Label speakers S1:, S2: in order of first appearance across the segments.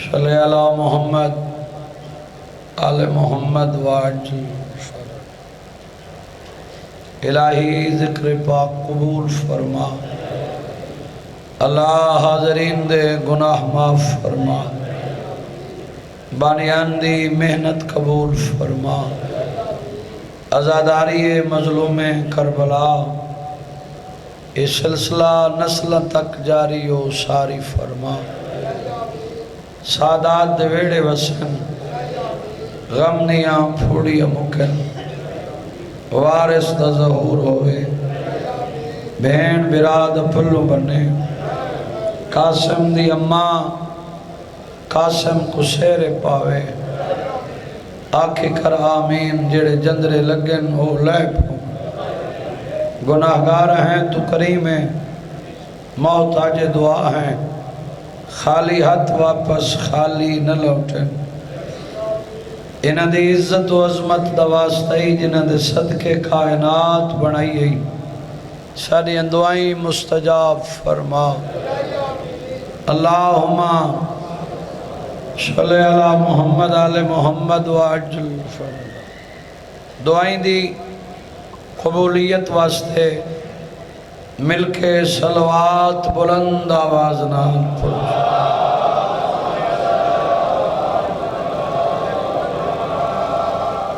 S1: صلی علی محمد آل محمد واجل الہی ذکر پاک قبول فرما، اللہ حاضرین دے گناہ معاف فرما، بانیان دی محنت قبول فرما، عزاداری مظلوم کربلا یہ سلسلہ نسل تک جاری و ساری فرما، سادات دے ویڑے وسن، غم نیاں پھوڑی مکن، وارث دا ظہور ہوئے، بہن براد پھلو بنے، قاسم دی اماں قاسم کو سیر پاوے، آکھی کر آمین، جڑے جندرے لگن ہو لے پھو، گناہگار ہیں تو کریم ہے، محتاج دعا ہیں، خالی ہاتھ واپس خالی نہ لوٹیں، انہاں دی عزت و عظمت دا واسطہی جنہاں دے صدقے کائنات بنائی ہے، ساری دعائیں مستجاب فرما، اللہم صلی علی محمد آل محمد وعجل فرما۔ دعائیں دی قبولیت واسطے مل کے صلوات بلند آواز نال پڑھو۔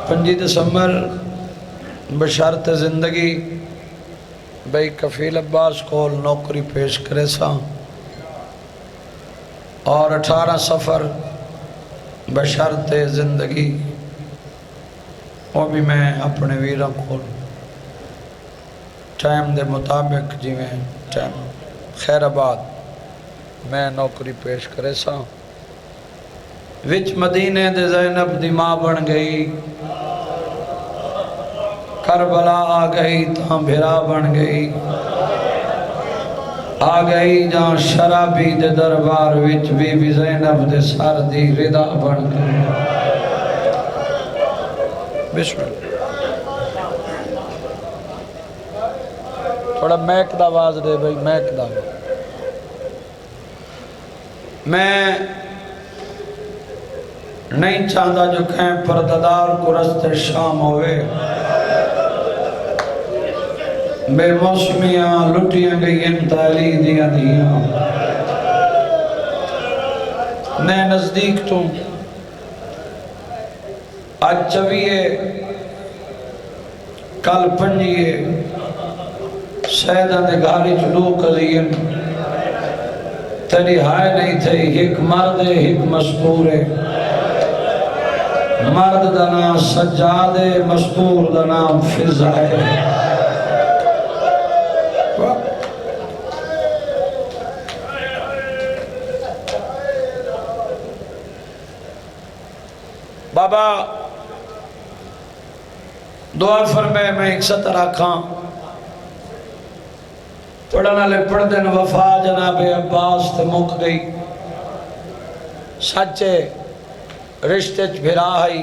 S1: 5 دسمبر بشرط زندگی بھئی کفیل عباس کو نوکری پیش کرے سا، اور 18 سفر بشرط زندگی وہ بھی میں اپنے ویران کو ٹائم دے مطابق جی میں ٹائم خیر آباد میں نوکری پیش کرے سا، وچ مدینے دے زینب دی ماں بن گئی، کربلا آ گئی تاں بھرا بن گئی، آ گئی جہاں شرابی دے دربار وچ بی بی زینب دے سر دی رضا بن گئی۔ بسم اللہ، تھوڑا میک دا آواز دے بھئی، میک دا۔ میں نہیں چاہتا جو کہیں پرددار کو رستے شام ہوئے، بے موسمیاں لٹیاں گئی انتالی دیا دیا، میں نزدیک تو آج چویے کل پنجیے سیدہ دے گھاری چلو قضین تیری ہائے نہیں تھے، ایک مرد ہے ایک مستور ہے، مرد دا نام سجاد ہے، مستور دا نام فضا ہے۔ بابا دعا فرمائے میں ایک سطر آکھاں پڑھنا لے پڑھ دن وفا جناب عباس تے مک گئی، سچے رشتے چ بھرا ہی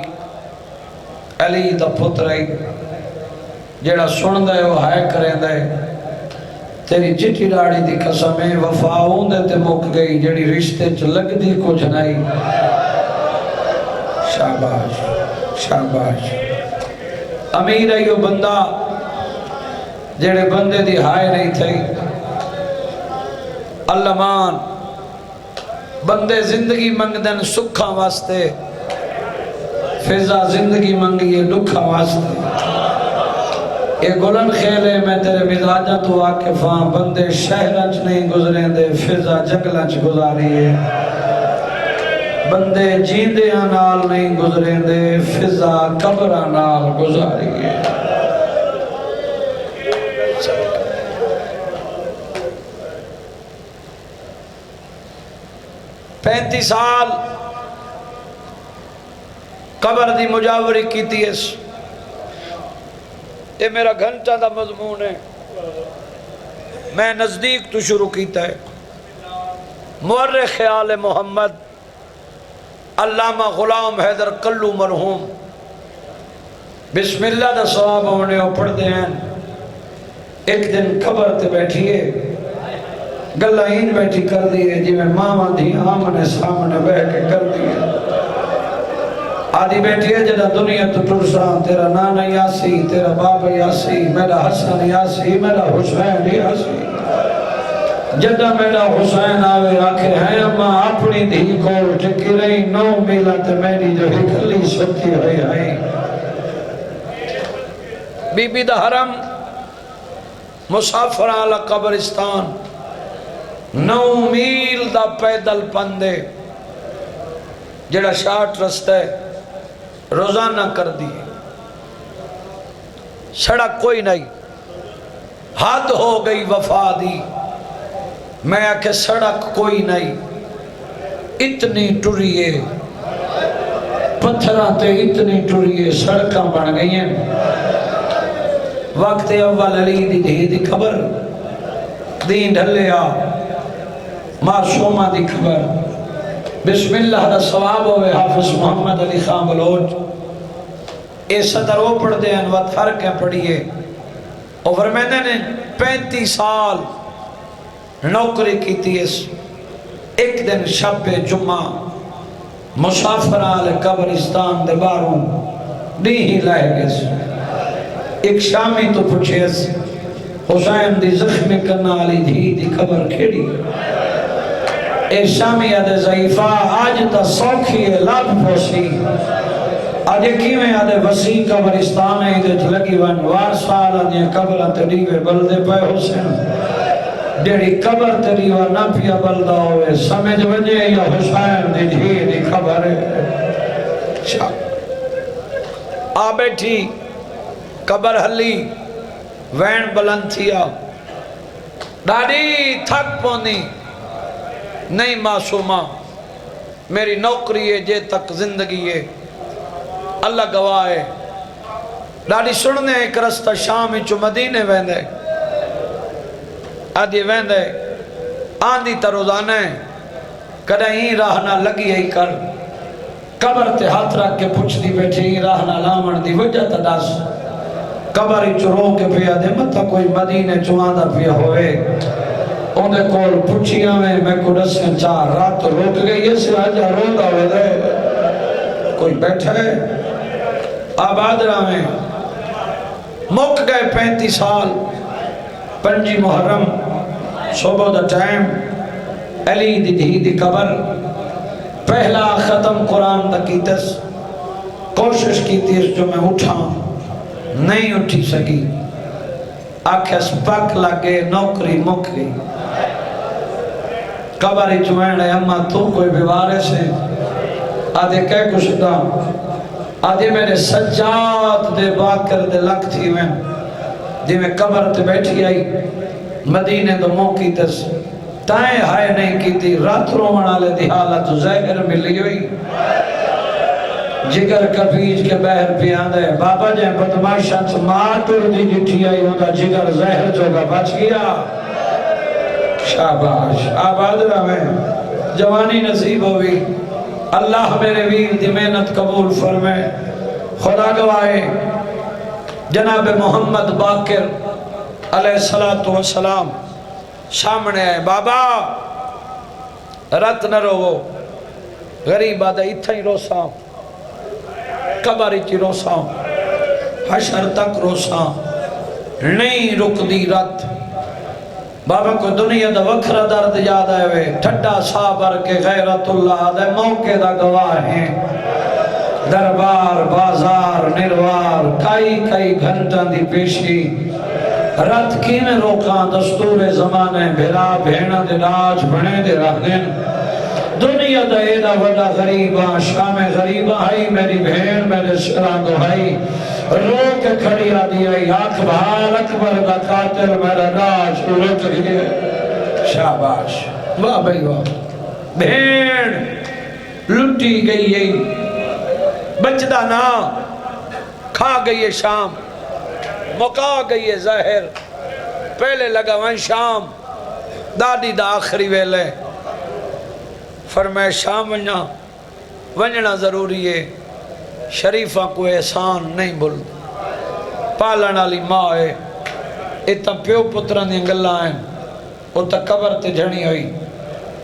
S1: علی دا پتر ہی، جیڑا سن دے وہ ہائے کریں دے، تیری چٹی ڈاڑی دی قسمیں وفا ہوندے تے مک گئی، جیڑی رشتے چ لگ دی کچھ نہیں۔ شاباش شاباش، امیر ہے یہ بندہ جڑے بندے دی ہائے نہیں تھے، علمان بندے زندگی منگ دن سکھاں واسطے، فضا زندگی منگی دکھاں واسطے، اے گلن خیلے میں تیرے مزاجہ تو واقفاں، بندے شہرچ نہیں گزریں دے، فضا جنگلچ گزاری ہے، بندے جیندے نال نہیں گزریں دے، فضا قبرہ نال گزاری ہے۔ 35 سال قبر دی مجاوری کی تیس، یہ میرا گھنٹہ دا مضمون ہے، میں نزدیک تو شروع کیتا ہے۔ مورخ خیال محمد علامہ غلام حیدر کلو مرحوم بسم اللہ دا ثواب ہونے اور پڑھ دے ہیں، ایک دن قبر تے بیٹھیے، گلہ ہین بیٹھی کر دیئے جی میں ماما دی آمنے سامنے بیٹھ کے کر دیئے آدھی بیٹھی ہے جدہ دنیا تو ٹرسان تیرا نانا یاسی تیرا بابا یاسی میرا حسن یاسی میرا حسین یاسی جدہ میرا حسین آوے آکھے ہیں اماں اپنی دھی کو ٹکی رہی 9 میلہ تے میری جو ہکلی ستی ہوئی آئی بی بی دا حرم مسافر آلہ قبرستان 9 میل دا پیدل پندے جڑا شارٹ رستہ روزانہ کر دیئے سڑک کوئی نہیں حد ہو گئی وفا دی میں آکے سڑک کوئی نہیں اتنی ٹریے پتھراتے اتنی ٹریے سڑکاں بن گئی ہیں وقت اول علی دی دھی دی خبر دین ڈھلیا معصومہ دی خبر بسم اللہ دا ثواب ہوئے حافظ محمد علی خان بلوچ اے صدر وہ پڑھ دے انوات حرکیں پڑھئے اور فرمیدہ نے 35 سال نوکری کی تھی اس ایک دن شب جمعہ مسافر آل قبرستان دے باروں نہیں لائے گئے ایک شامی تو پوچھے حسین دی زخمی کرنا علی دھی دی خبر کھیڑی ایک شامی آدھے ضعیفہ آج تا سوکھی لاب پوسی آدھے کیویں آدھے وسیع قبرستان ہے دے لگی ون وار سال آدھے قبرہ تریوے بلدے پہ حسین جیڑی قبر تریوہ نہ پیا بلدہ ہوئے سمجھ وجہ یا حسین دی دھی دی خبر ہے آ بیٹھی قبر حلی وین بلند تھیا ڈاڑی تھک پونی نہیں معصومہ میری نوکری ہے جے تک زندگی ہے اللہ گواہ ہے ڈاڑی سننے ایک رستہ شامی چو مدینے ویندے آدھی ویندے آندھی تا روزانے کدھے ہی راہ نہ لگی ہے کر قبر تے ہاتھ رکھ کے پوچھ دی بیٹھے ہی راہ نہ لامن دی وجہ تا داس قبری چرو کے پیا دے مطا کوئی مدینے چواندہ پیا ہوئے اوندے کول پوچھیا میں کو دسیں 4 رات روک گئی یہ سے آجا روندہ ہوئے دے کوئی بیٹھا ہے آباد راہ میں مک گئے 35 سال 5 محرم صبح دا ٹائم علی دی دھی دی قبر پہلا ختم قرآن دا کیتس کوشش کی تیس جو میں اٹھا نہیں اٹھی سکی آکھس پک لگے نوکری مک گئی قبری چوین ہے اماں تو کوئی بیوارے سے آدھے کہہ کچھ دا آدھے میرے سجاد دے باکر دے لگ تھی میں جی میں قبر تے بیٹھی آئی مدینے دو موقعی تس تائیں ہائے نہیں کی تھی رات رومن آلے دی حالت زہر ملی ہوئی جگر کبیج کے بہر پی آندے بابا جائیں بدماشت ماتر دی جٹھی آئی ہوتا جگر زہر جو گا بچ گیا شاباش آباد رہے جوانی نصیب ہوئی اللہ میرے ویر دی محنت قبول فرمے خدا گواہے جناب محمد باقر علیہ السلام سامنے آئے بابا رت نہ رو غریب آدھا اتھا ہی روساں قبری چی روساں حشر تک روساں نہیں رک دی رت بابا کو دنیا دا وکھرا درد یاد آئے ہوئے ٹھڈا صابر کے غیرت اللہ دے موقع دا گواہ ہیں دربار بازار نروار کئی گھنٹاں دی پیشی رات کی میں روکاں دستور زمانے بھیرا بھینا دے راج بنے دے رہ دن دنیا دا ایدہ وڈا غریباں شام غریباں آئی میری بھین میرے سران دہائی رو کے کھڑی آدھی آئی اکبر اکبر دا قاتل میرا راج رک گئے شاباش واہ بھائی واہ بھین لٹی گئی ہے بچدہ نا کھا گئی ہے شام مکا گئی ہے زہر پہلے لگا وہاں شام دادی دا آخری ویلے فرمائے شام ونجنا ضروری ہے شریفہ کو احسان نہیں بھول پالن والی ماں ہے اتنا پیو پتران دی گلاں ہیں وہ تا قبر تے جھنی ہوئی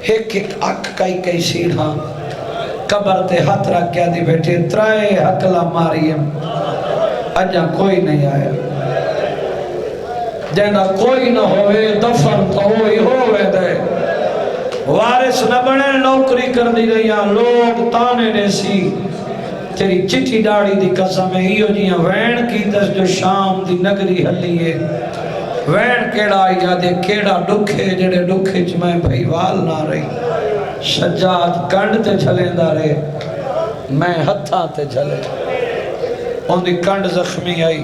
S1: ایک ایک اک کئی سیڑھا قبر تے ہاتھ رکھ کے دی بیٹھے ترائے حقلہ ماریم اجا کوئی نہیں آیا جہاں کوئی نہ ہوئے دفن تو ہوئی ہوئے دے وارث نہ بنے نوکری کر دی گئی لوگ تانے نے سی تیری چٹی ڈاڑی دی قسم ہے ہیو جیاں وین کی دس جو شام دی نگری ہلیے وین کیڑا آئی جادے کیڑا ڈکھے جڑے ڈکھے چھ میں بھائی وال نہ رہی سجاد کنڈ تے چھلیں دا رہے میں ہتھاں تے چھلے ان دی کنڈ زخمی آئی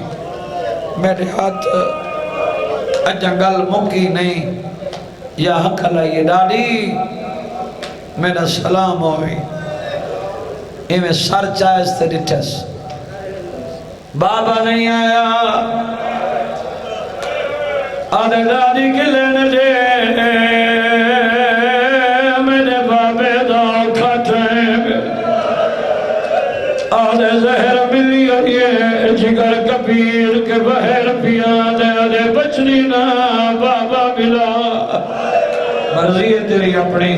S1: میرے ہاتھ اجنگل مکی نہیں یا حق لائیے ڈاڑی میرا سلام ہوئی یہ میں سر چاہے سے ڈٹھس بابا نہیں آیا آدھے ڈاڑی کی لینے دے میرے بابے دا کھٹے آدھے زہر ملی ہوئے جگر کبیر کے بہر پیا دے آدھے بچنی نا بابا ملا مرضی ہے تیری اپنی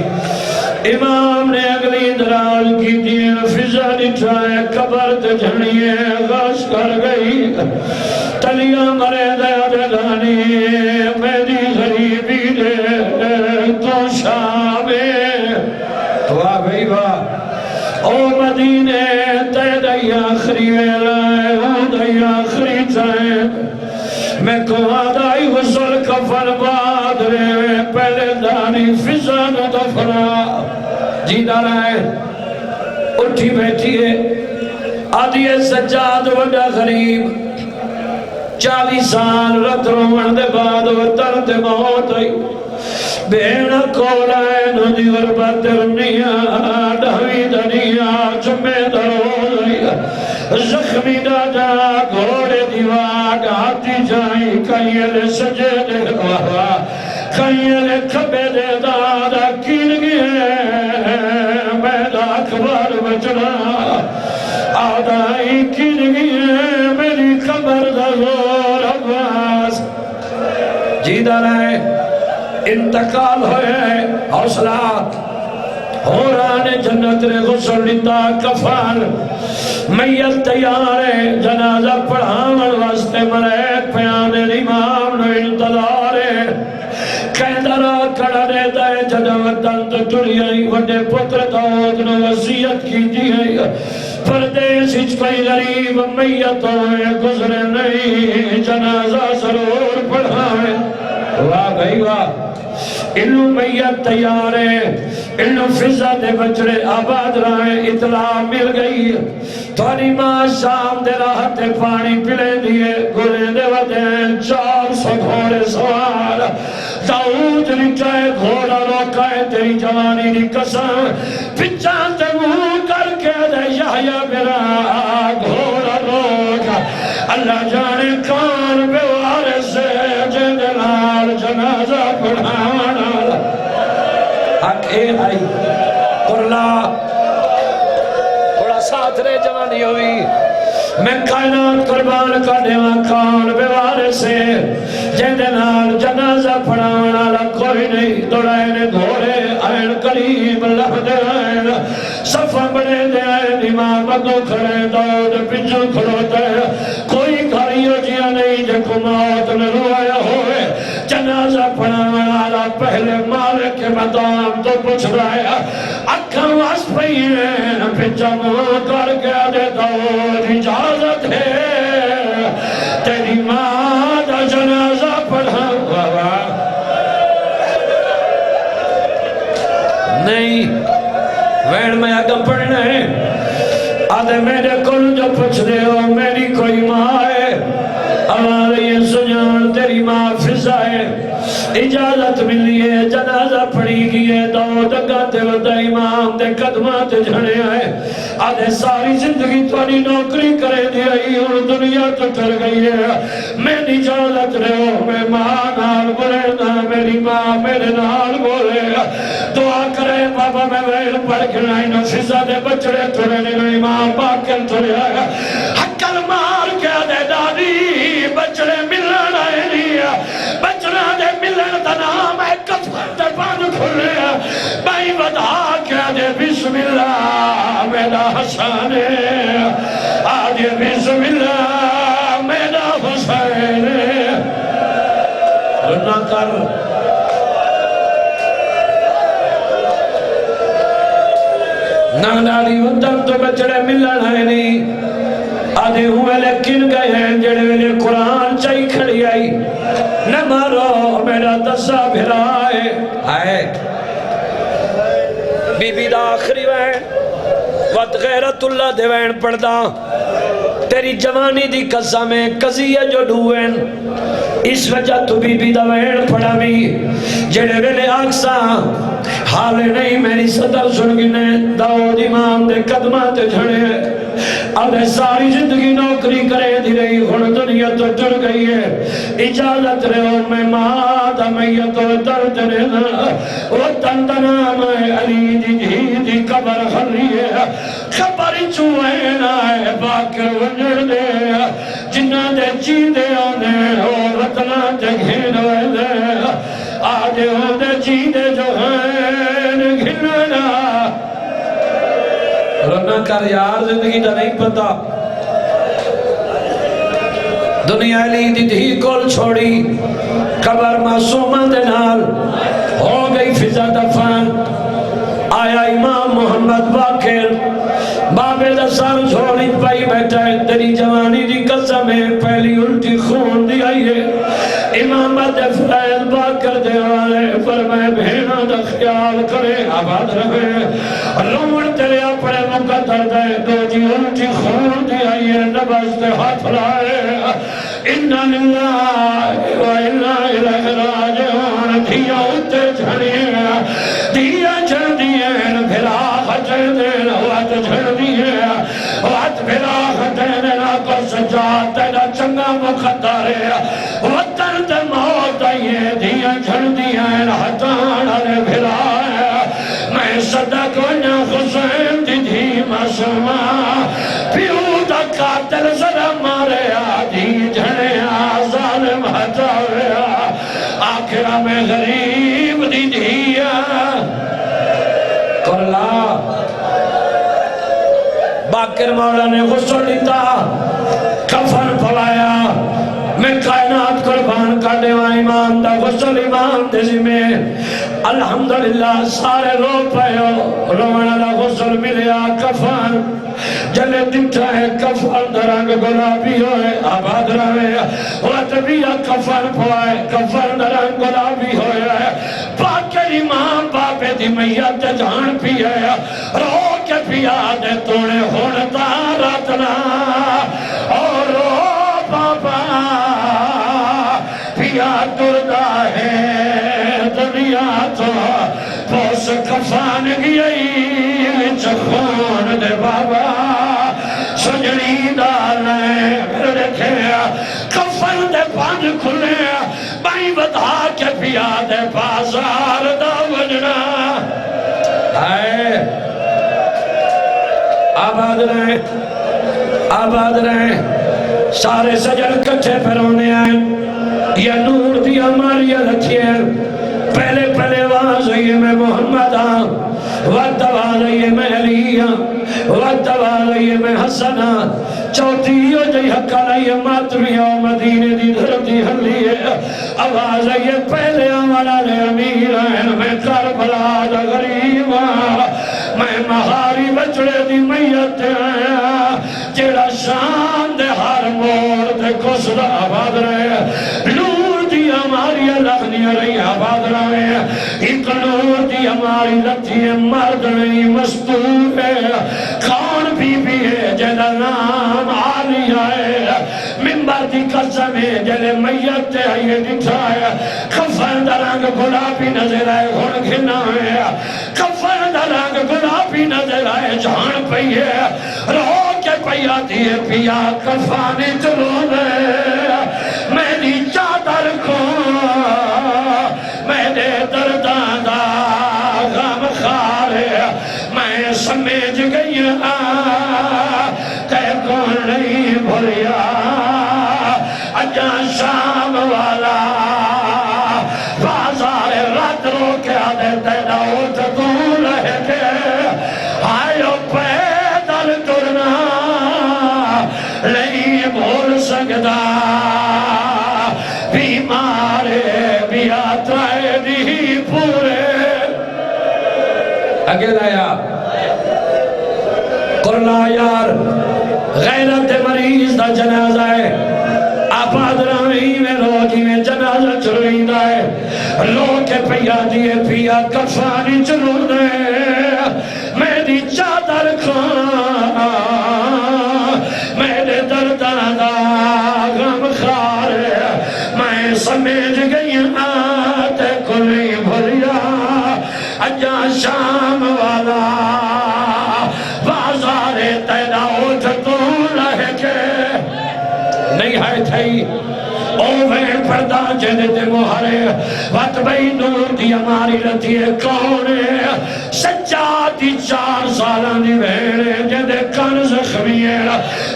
S1: امام نے اگلی دراز کی دین فضا نٹھائے قبر تے جھنیے غش کر گئی تلیاں مرے دیا دے دانی میری غریبی دے تو شامے واہ بھئی واہ او مدینے تے دیا آخری ویلائے او دیا آخری چاہے میں کو آدھائی غسل کفن باد رہے پہلے دانی فضان دفرا جیدہ رہے اٹھی بیٹھی ہے آدھی سجاد وڈا غریب 40 سال رت رومن دے بعد وطن دے موت ہوئی بینا کولائے نجی غربت رنیا ڈھوی دنیا جمعے دروز ہوئی زخمی ڈاڈا گھوڑے دیوار آتی جائیں کئیل سجے دے گوہا کئیل کھبے دے دادا کین گئے میدہ اکبر بچنا آدھائی کین گئے میری خبر دا زور عباس جیدہ رہے انتقال ہوئے حوصلات حوران جنت نے غسل لیتا کفان میت تیار ہے جنازہ پڑھاون واسطے ملیک پیانے امام نو انتظار ہے کہندرہ کڑا دیتا ہے جدہ وطن تو ٹریائی وڈے پتر داود نو وصیت کی دی ہے پردیس ہچ کوئی غریب میت ہوئے گزرے نہیں جنازہ ضرور پڑھائے واہ بھائی واہ انہوں میت تیار ہے انہوں فضا دے بچڑے آباد رہے اطلاع مل گئی تھوڑی ماں شام دے راحت پانی پلے دیئے گرے دے ودین 400 گھوڑے سوار داؤد لٹائے گھوڑا روکائے تیری جوانی دی قسم پچان تے منہ کر کے دے یحییٰ میرا گھوڑا روکا اللہ جانے کون بے وارث ہے جنال جنازہ پڑھانا حق اے آئی قرلا تھوڑا ساتھ رہے جوانی ہوئی میں کائنات قربان کا دیوان کون بے وارث ہے جنال جنازہ پڑھانا کوئی نہیں دوڑائے گھوڑے آئین قریب لفظ آئین صفہ بڑے دے آئین امام اگو کھڑے دود پچھو کھڑوتے کوئی گھریوں جیا نہیں جکو موت نے روایا ہوئے جنازہ پڑھانا پہلے مالک کے مدام تو پوچھ رہا ہے اکھا واس پہی ہے پچھا ماں کر کے دے دود اجازت ہے تیری ماں دا جنازہ پڑھا نہیں وین میں آگا پڑھنا ہے آدھے میرے کل جو پوچھ دے ہو میری کوئی ماں ہے ہمارے یہ سجان تیری ماں فضا ہے اجازت ملی ہے جنازہ پڑھی گئی ہے دو دکاتے وقت امام دے قدمات جھڑے آئے آدھے ساری زندگی توڑی نوکری کرے دی آئی اور دنیا تو ٹر گئی ہے میں اجازت رہے ہو میں ماں نال بولے نا میری ماں میرے نال بولے دعا کرے بابا میں ویل پڑھ کے نائی نو فضا دے بچڑے تھوڑے نے امام باکر تھوڑے آیا حقل مار کے دے دادی بچڑے ملنا آئے نہیں بچڑا دے ملن دا نام ہے بھائی بتا کیا دے بسم اللہ میرا حسن آدھے بسم اللہ میرا حسین نہ کر نانداری ودن تو بچڑے ملن ہے نہیں آدھے ہوئے لیکن گئے ہیں جڑے ویلے قرآن چاہی کھڑی آئی نہ مارو میرا دسا بھرائے آئے بی بی دا آخری وین وقت غیرت اللہ دے وین پڑھدا تیری جوانی دی قسمیں قضیہ جو ڈھوین اس وجہ تو بی بی دا وین پڑھا بھی جڑے ویلے آکسا حال نہیں میری صدر سن گنے داؤد امام دے قدمات جھڑے ادھے ساری زندگی نوکری کرے دی رہی ہن دنیا تو ٹر گئی ہے اجازت رہو میں مادا میت و درد رہنا وہ تندنا میں علی دی دی قبر خلی ہے خبر چوئین آئے باکر ونجڑ دے جنہ دے چی دے آنے اور رتنا دے گھین ویدے آدھے ہوں دے چی دے جو ہیں گھننا رنا کر یار زندگی دا نہیں پتا دنیا علی دی دھی کول چھوڑی قبر معصومہ دے نال ہو گئی فضا دفان آیا امام محمد باقر بابے دا سر چھوڑی پائی بیٹھا ہے تیری جوانی دی قسم ہے پہلی الٹی خون دی آئی ہے امامت فیض باقر دے والے فرمائے بہنہ دا خیال کرے آباد رہے روڑ تیرے اپنے مقدر دے دو جی الٹی خون دی آئی ہے نبز دے ہاتھ لائے اِنَّا لِلَّهِ وَإِنَّا إِلَيْهِ رَاجِعُونَ دھیا اُتے جھڑی ہے دھیا جھڑ دیئے پھرا خچے دینا وات جھڑ دیئے وات پھرا خچے دینا کو سجاد تیرا چنگا مقدر ہے وطن تے موت آئیے دھیا جھڑ دیئے ہتانا نے پھرا ہے میں صدق ونیا حسین دی دھی مسلمہ پیو دا قاتل ذرا مارے آدھی جھڑے ظالم ہٹاوے آخرہ میں غریب دی دھیا کرلا باقر مولا نے غسل لیتا کفن پلایا میں کائنات قربان کا دیوا امام دا غسل امام دے زمے الحمدللہ سارے رو پہو رونا دا غسل ملیا کفن جلے دکھا ہے کفن درنگ گلابی ہوئے آباد رہے وطبیہ کفن پوائے کفن درنگ گلابی ہوئے باقر امام باپے دی میت جان پیئے رو کے پیا دے توڑے ہونتا راتنا اور رو بابا پیا دردہ ہے دنیا تو پوس کفان گئی چخون دے بابا سجنی دالیں پھر دیکھے کفن دے پانچ کھلے بائی بتا کے پیا دے بازار دا وجنا آباد رہے سارے سجن کچھے پھرونے آئے یہ نور دی ہماری لکھی ہے پہلے واضحی میں محمد آن وقت واضحی میں علی آن وقت واضحی میں حسن آن چوتھی ہو جئی حق علی ماتمی و مدینہ دی دھرتی حلی ہے آواز ہے پہلے ہمارا لے امیر آئین میں کربلا دا غریب آن میں مہاری بچڑے دی میت آیا جیڑا شان دے ہر مور دے کسر آباد رہے نور دی ہماری لغنی رہی آباد رہے ایک نور دی ہماری لتی مرد نہیں مستور ہے کون بی بی ہے جیڑا نام آلی آئے منبر دی قسم ہے جیڑے میت آئیے دکھائے کفن درنگ گلابی نظر آئے گھن گھنا ہے کفن درنگ گلابی نظر آئے جان پہیے رو کے پہیا دیئے پیا کفانی چلو دے میری چادر کو میرے دردان دا غم خارے میں سمجھ گئی تے کون نہیں بھولیا اجا شام والا بازار رات رو کے آدھے تیرا ہوتا نہیں بھول سکتا بیمارے بیا ترائے دی پورے اگلا یا قرلا یار غیرت مریض دا جنازہ ہے آپ آدرامی میں روگی میں جنازہ چلوئی دائے لوگ کے پیا دیئے پیا کفانی چلو دے میری چادر کھان میرے دردان دا غم خار میں سمجھ گئی آتے کلی بھریا اجا شام والا بازار تیرا اٹھ تو رہ کے نہیں ہے تھئی اوہ پردہ جنت محرے وقت بھئی نور دی ہماری رتی کونے سجادی 4 سالان دی بھیڑے جدے کن زخمیر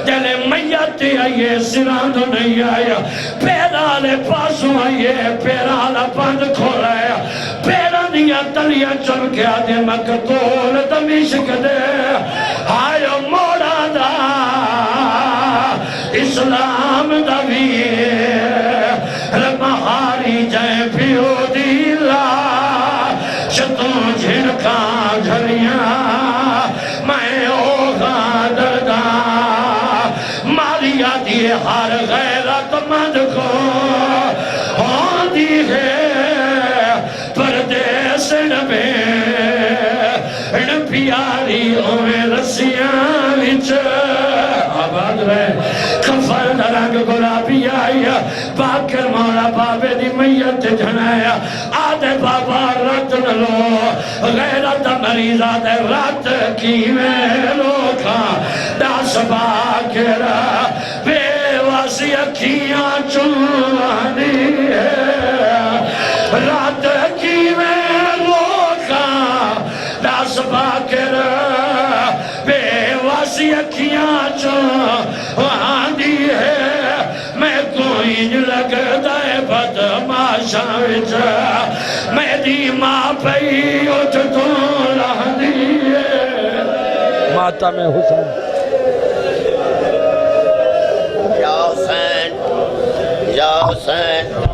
S1: جلے میتی آئیے سران تو نہیں آیا پیرالے پاسوں آئیے پیرالا بند کھولایا پیران دیا تلیا چل کے آدھے مکتول دمیشک دے آئیو موڑا دا اسلام دا مہاری جائے پیو دیلا شتوں جھنکا جھریاں میں اوغا دردہ ماریا دیئے ہر غیرت مند کو ہوندی ہے پردیس نبے ان پیاری ہوئے رسیاں وچ آباد رہے کفر رنگ گلابی آیا باکر مولا بابے دی میت جھنایا آدھے بابا رت نلو غیرت مریض آدھے رت کی میں لوکھا داس باکر بے واسی اکھیاں چوہنی ہے رت کی میں لوکھا داس باکر بے واسی اکھیاں چوہنی ہے میں کوئی لگتا ہے بدماشاں وچ میری ماں پئی اٹھ تو لہدی ہے ماتم حسین
S2: یا حسین یا حسین